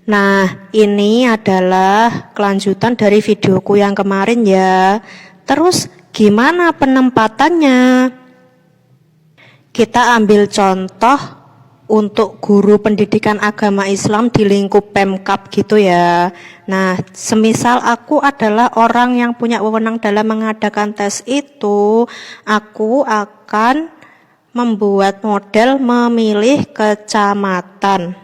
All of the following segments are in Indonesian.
Nah, ini adalah kelanjutan dari videoku yang kemarin ya. Terus gimana penempatannya? Kita ambil contoh untuk guru pendidikan agama Islam di lingkup Pemkab gitu ya. Nah, semisal aku adalah orang yang punya wewenang dalam mengadakan tes itu, aku akan membuat model memilih kecamatan.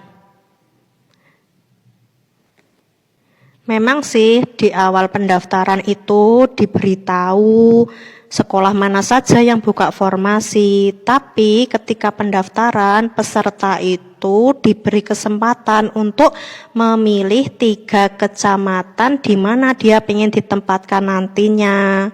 Memang sih di awal pendaftaran itu diberitahu sekolah mana saja yang buka formasi, tapi ketika pendaftaran peserta itu diberi kesempatan untuk memilih 3 kecamatan di mana dia ingin ditempatkan nantinya.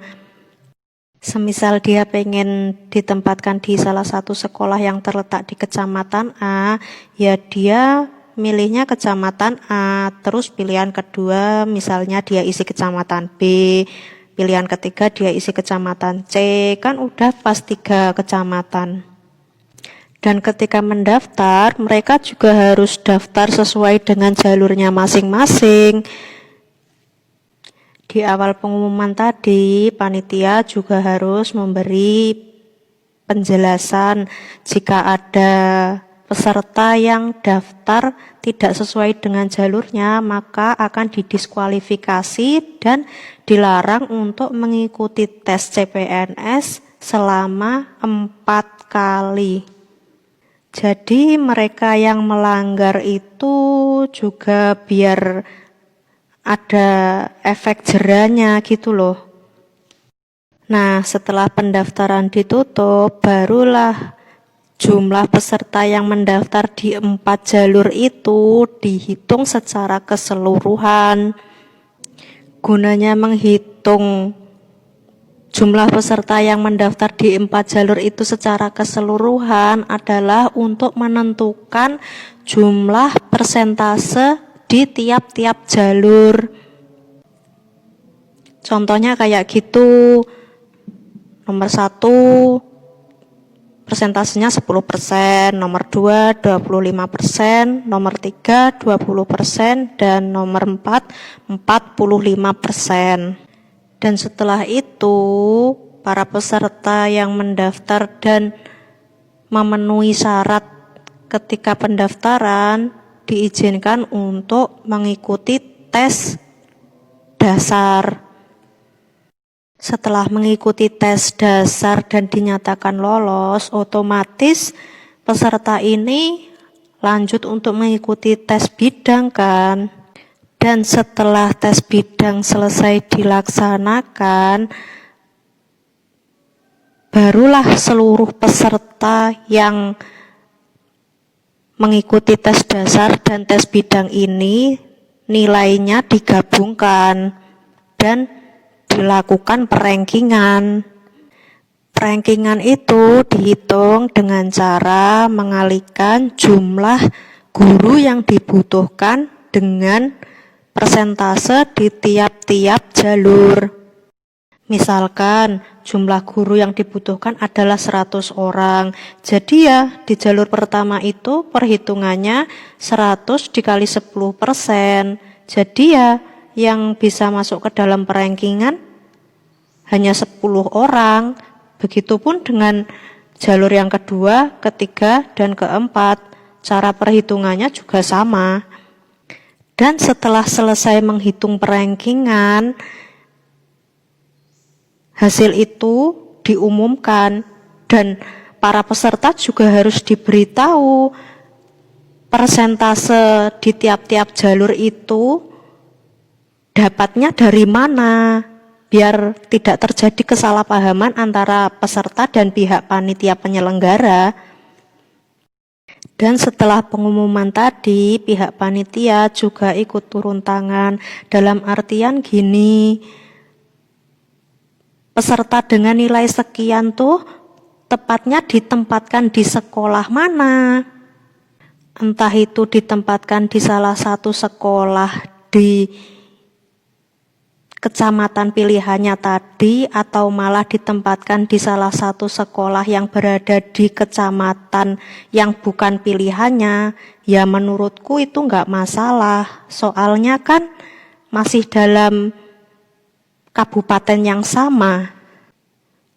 Semisal dia pengen ditempatkan di salah satu sekolah yang terletak di kecamatan A, ya dia milihnya kecamatan A, terus pilihan kedua misalnya dia isi kecamatan B, pilihan ketiga dia isi kecamatan C, kan udah pas 3 kecamatan. Dan ketika mendaftar, mereka juga harus daftar sesuai dengan jalurnya masing-masing. Di awal pengumuman tadi, panitia juga harus memberi penjelasan jika ada peserta yang daftar tidak sesuai dengan jalurnya, maka akan didiskualifikasi dan dilarang untuk mengikuti tes CPNS selama 4 kali. Jadi mereka yang melanggar itu juga biar ada efek jerahnya gitu loh. Nah, setelah pendaftaran ditutup, barulah jumlah peserta yang mendaftar di 4 jalur itu dihitung secara keseluruhan. Gunanya menghitung jumlah peserta yang mendaftar di 4 jalur itu secara keseluruhan adalah untuk menentukan jumlah persentase di tiap-tiap jalur. Contohnya kayak gitu, nomor 1 persentasenya 10%, nomor 2 25%, nomor 3 20%, dan nomor 4 45%. Dan setelah itu para peserta yang mendaftar dan memenuhi syarat ketika pendaftaran diizinkan untuk mengikuti tes dasar. Setelah mengikuti tes dasar dan dinyatakan lolos, otomatis peserta ini lanjut untuk mengikuti tes bidang kan. Dan setelah tes bidang selesai dilaksanakan, barulah seluruh peserta yang mengikuti tes dasar dan tes bidang ini nilainya digabungkan dan dilakukan perankingan. Perankingan itu dihitung dengan cara mengalihkan jumlah guru yang dibutuhkan dengan persentase di tiap-tiap jalur. Misalkan jumlah guru yang dibutuhkan adalah 100 orang. Jadi ya di jalur pertama itu perhitungannya 100 dikali 10%. Jadi ya yang bisa masuk ke dalam perankingan hanya 10 orang. Begitupun dengan jalur yang kedua, ketiga, dan keempat. Cara perhitungannya juga sama. Dan setelah selesai menghitung perankingan, hasil itu diumumkan dan para peserta juga harus diberitahu persentase di tiap-tiap jalur itu dapatnya dari mana, biar tidak terjadi kesalahpahaman antara peserta dan pihak panitia penyelenggara. Dan setelah pengumuman tadi, pihak panitia juga ikut turun tangan dalam artian gini, peserta dengan nilai sekian tuh tepatnya ditempatkan di sekolah mana. Entah itu ditempatkan di salah satu sekolah di kecamatan pilihannya tadi, atau malah ditempatkan di salah satu sekolah yang berada di kecamatan yang bukan pilihannya, ya menurutku itu nggak masalah. Soalnya kan masih dalam kabupaten yang sama.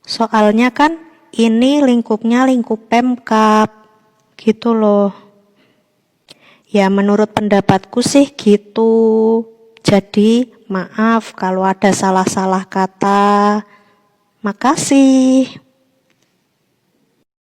Soalnya kan ini lingkupnya lingkup Pemkab, gitu loh. Ya menurut pendapatku sih gitu. Jadi maaf kalau ada salah-salah kata. Makasih.